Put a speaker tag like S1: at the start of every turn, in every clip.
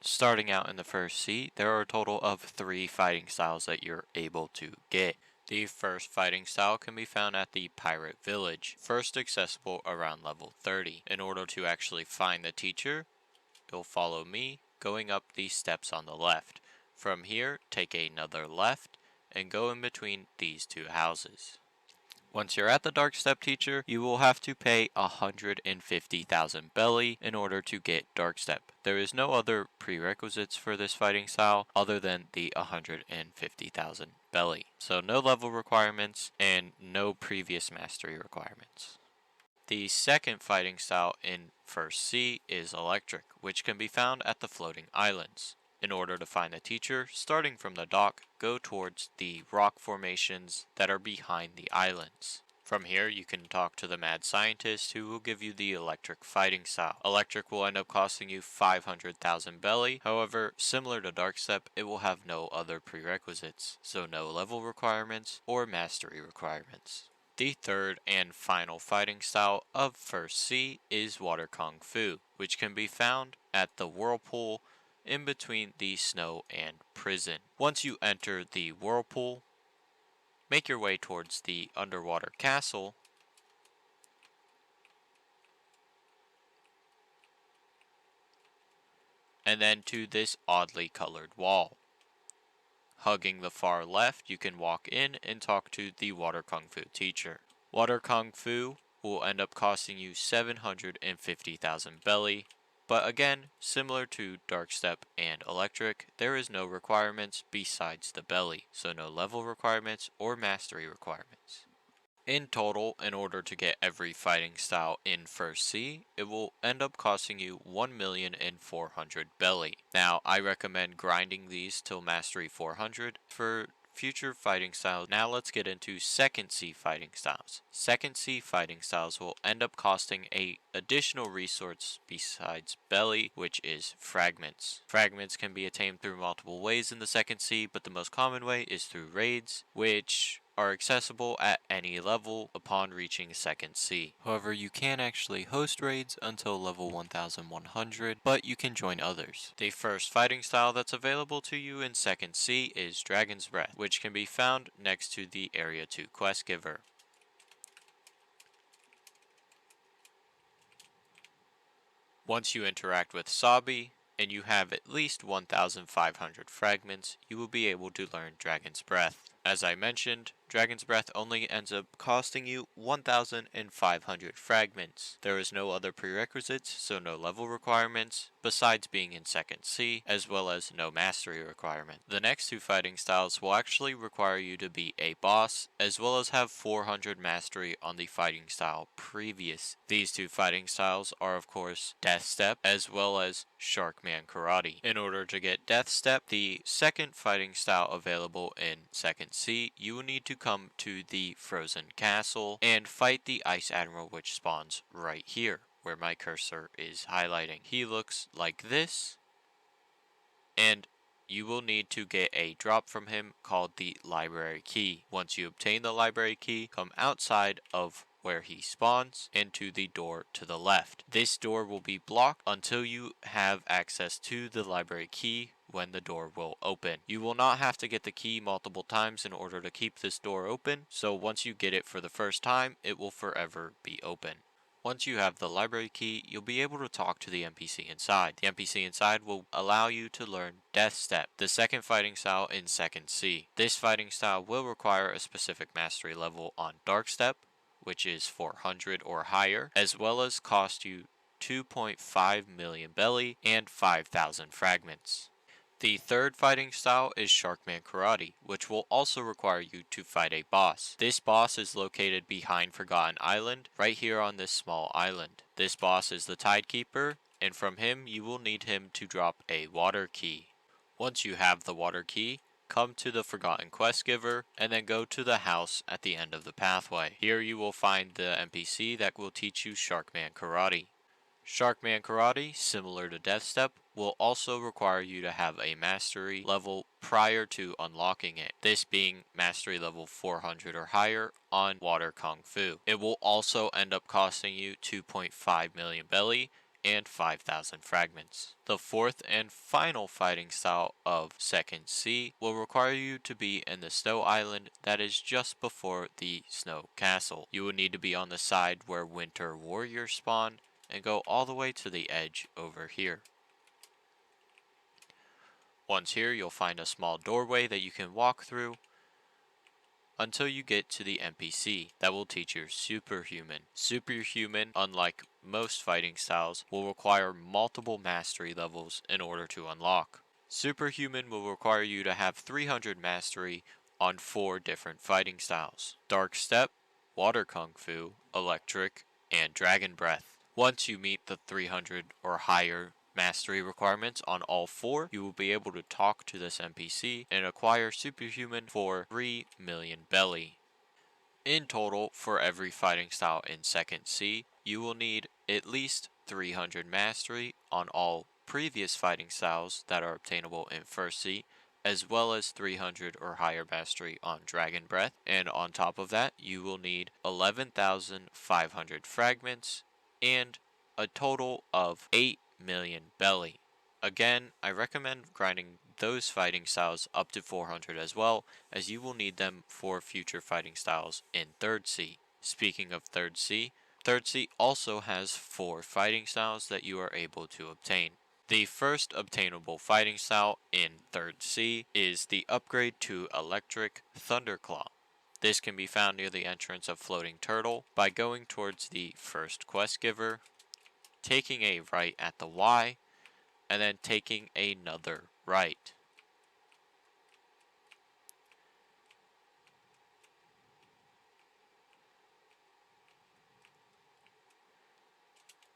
S1: Starting out in the first sea, there are a total of 3 fighting styles that you're able to get. The first fighting style can be found at the Pirate Village, first accessible around level 30. In order to actually find the teacher, you'll follow me, going up these steps on the left. From here, take another left, and go in between these two houses. Once you're at the Dark Step teacher, you will have to pay 150,000 belly in order to get Dark Step. There is no other prerequisites for this fighting style other than the 150,000 belly. So no level requirements and no previous mastery requirements. The second fighting style in First Sea is Electric, which can be found at the floating islands. In order to find the teacher, starting from the dock, go towards the rock formations that are behind the islands. From here, you can talk to the mad scientist who will give you the electric fighting style. Electric will end up costing you 500,000 belly, however, similar to Darkstep, it will have no other prerequisites, so no level requirements or mastery requirements. The third and final fighting style of First Sea is Water Kung Fu, which can be found at the Whirlpool in between the snow and prison. Once you enter the whirlpool, make your way towards the underwater castle, and then to this oddly colored wall. Hugging the far left, you can walk in and talk to the Water Kung Fu teacher. Water Kung Fu will end up costing you 750,000 belly, but again, similar to Darkstep and Electric, there is no requirements besides the belly, so no level requirements or mastery requirements. In total, in order to get every fighting style in First Sea, it will end up costing you 1,400,000 belly. Now, I recommend grinding these till Mastery 400 for future fighting styles. Now let's get into Second Sea fighting styles. Second Sea fighting styles will end up costing a additional resource besides belly, which is Fragments. Fragments can be attained through multiple ways in the Second Sea, but the most common way is through raids, which are accessible at any level upon reaching Second Sea. However, you can actually host raids until level 1100, but you can join others. The first fighting style that's available to you in Second Sea is Dragon's Breath, which can be found next to the Area 2 quest giver. Once you interact with Sabi, and you have at least 1,500 fragments, you will be able to learn Dragon's Breath. As I mentioned, Dragon's Breath only ends up costing you 1,500 fragments. There is no other prerequisites, so no level requirements, besides being in Second Sea, as well as no mastery requirement. The next two fighting styles will actually require you to be a boss, as well as have 400 mastery on the fighting style previous. These two fighting styles are of course Death Step, as well as Sharkman Karate. In order to get Death Step, the second fighting style available in Second Sea, you will need to come to the Frozen Castle and fight the Ice Admiral, which spawns right here, where my cursor is highlighting. He looks like this, and you will need to get a drop from him called the Library Key. Once you obtain the Library Key, come outside of where he spawns into the door to the left. This door will be blocked until you have access to the Library Key, when the door will open. You will not have to get the key multiple times in order to keep this door open, so once you get it for the first time, it will forever be open. Once you have the library key, you'll be able to talk to the NPC inside. The NPC inside will allow you to learn Death Step, the second fighting style in Second Sea. This fighting style will require a specific mastery level on Dark Step, which is 400 or higher, as well as cost you 2.5 million belly and 5,000 fragments. The third fighting style is Sharkman Karate, which will also require you to fight a boss. This boss is located behind Forgotten Island, right here on this small island. This boss is the Tidekeeper, and from him you will need him to drop a water key. Once you have the water key, come to the Forgotten Quest Giver, and then go to the house at the end of the pathway. Here you will find the NPC that will teach you Sharkman Karate. Sharkman Karate, similar to Death Step, will also require you to have a mastery level prior to unlocking it, this being mastery level 400 or higher on Water Kung Fu. It will also end up costing you 2.5 million belly and 5,000 fragments. The fourth and final fighting style of Second Sea will require you to be in the snow island that is just before the snow castle. You will need to be on the side where winter warriors spawn and go all the way to the edge over here. Once here, you'll find a small doorway that you can walk through until you get to the NPC that will teach you Superhuman. Superhuman, unlike most fighting styles, will require multiple mastery levels in order to unlock. Superhuman will require you to have 300 mastery on 4 different fighting styles: Dark Step, Water Kung Fu, Electric, and Dragon Breath. Once you meet the 300 or higher mastery requirements on all 4, you will be able to talk to this NPC and acquire Superhuman for 3 million belly. In total, for every fighting style in Second Sea, you will need at least 300 mastery on all previous fighting styles that are obtainable in First Sea, as well as 300 or higher mastery on Dragon Breath, and on top of that, you will need 11,500 fragments and a total of 8 million belly. Again, I recommend grinding those fighting styles up to 400 as well, as you will need them for future fighting styles in Third Sea. Speaking of Third Sea also has 4 fighting styles that you are able to obtain. The first obtainable fighting style in Third Sea is the upgrade to Electric Thunderclaw. This can be found near the entrance of Floating Turtle by going towards the first quest giver, taking a right at the Y, and then taking another right.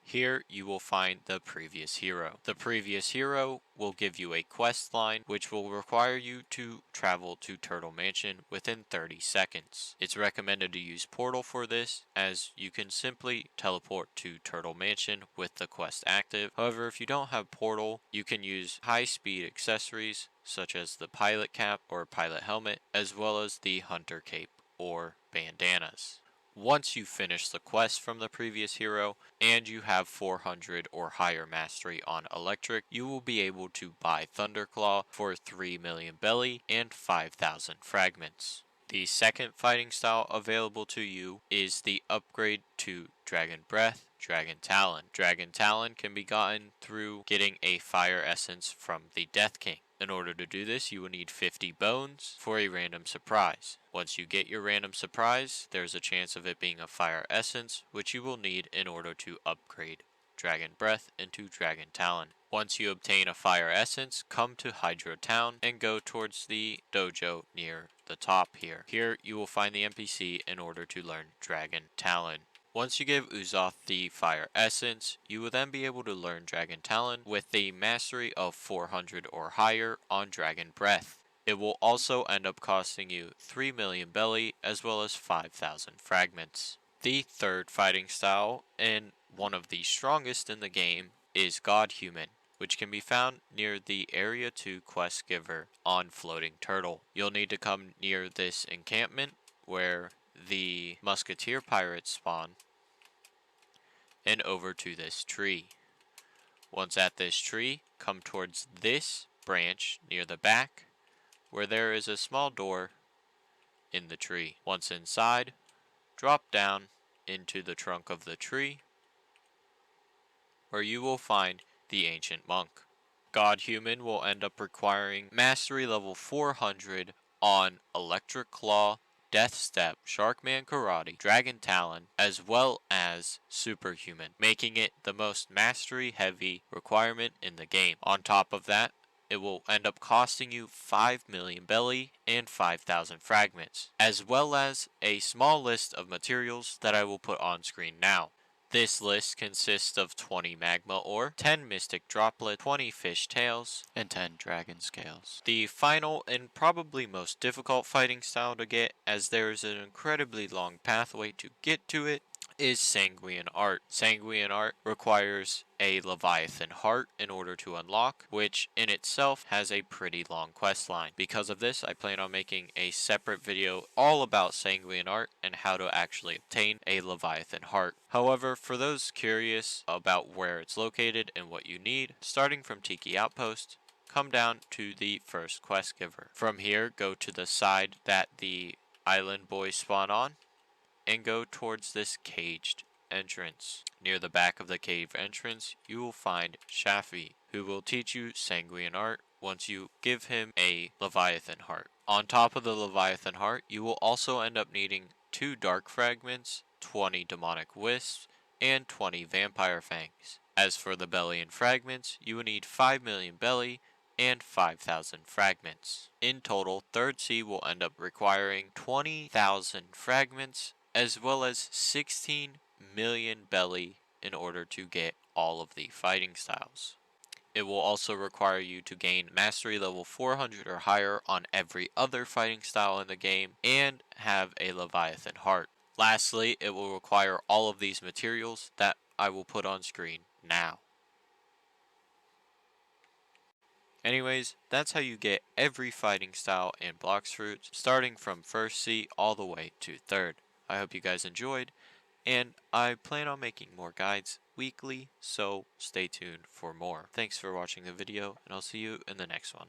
S1: Here you will find the previous hero. The previous hero will give you a quest line which will require you to travel to Turtle Mansion within 30 seconds. It's recommended to use Portal for this, as you can simply teleport to Turtle Mansion with the quest active. However, if you don't have Portal, you can use high-speed accessories such as the pilot cap or pilot helmet, as well as the hunter cape or bandanas. Once you finish the quest from the previous hero, and you have 400 or higher mastery on Electric, you will be able to buy Thunderclaw for 3 million belly and 5,000 fragments. The second fighting style available to you is the upgrade to Dragon Breath, Dragon Talon. Dragon Talon can be gotten through getting a fire essence from the Death King. In order to do this, you will need 50 bones for a random surprise. Once you get your random surprise, there's a chance of it being a fire essence, which you will need in order to upgrade Dragon Breath into Dragon Talon. Once you obtain a fire essence, come to Hydro Town and go towards the dojo near the top here. Here you will find the NPC in order to learn Dragon Talon. Once you give Uzoth the fire essence, you will then be able to learn Dragon Talon with the mastery of 400 or higher on Dragon Breath. It will also end up costing you 3 million belly as well as 5,000 fragments. The third fighting style, and one of the strongest in the game, is God Human, which can be found near the Area 2 quest giver on Floating Turtle. You'll need to come near this encampment where the Musketeer pirates spawn, and over to this tree. Once at this tree, come towards this branch near the back, where there is a small door in the tree. Once inside, drop down into the trunk of the tree, where you will find the Ancient Monk. God Human will end up requiring mastery level 400 on Electric Claw, Death Step, Sharkman Karate, Dragon Talon, as well as Superhuman, making it the most mastery heavy requirement in the game. On top of that, it will end up costing you 5 million belly and 5,000 fragments, as well as a small list of materials that I will put on screen now. This list consists of 20 magma ore, 10 mystic droplet, 20 fish tails, and 10 dragon scales. The final and probably most difficult fighting style to get, as there is an incredibly long pathway to get to it, is Sanguine Art. Sanguine Art requires a Leviathan heart in order to unlock, which in itself has a pretty long quest line. Because of this, I plan on making a separate video all about Sanguine Art and how to actually obtain a Leviathan heart. However, for those curious about where it's located and what you need, starting from Tiki Outpost, come down to the first quest giver. From here, go to the side that the island boys spawn on, and go towards this caged entrance. Near the back of the cave entrance, you will find Shafi, who will teach you Sanguine Art once you give him a Leviathan heart. On top of the Leviathan heart, you will also end up needing 2 dark fragments, 20 demonic wisps, and 20 vampire fangs. As for the belly and fragments, you will need 5 million belly and 5,000 fragments. In total, 3rd Sea will end up requiring 20,000 fragments as well as 16 million belly in order to get all of the fighting styles. It will also require you to gain mastery level 400 or higher on every other fighting style in the game and have a Leviathan heart. Lastly, it will require all of these materials that I will put on screen now. Anyways, that's how you get every fighting style in Blox Fruits, starting from 1st Sea all the way to 3rd. I hope you guys enjoyed, and I plan on making more guides weekly, so stay tuned for more. Thanks for watching the video, and I'll see you in the next one.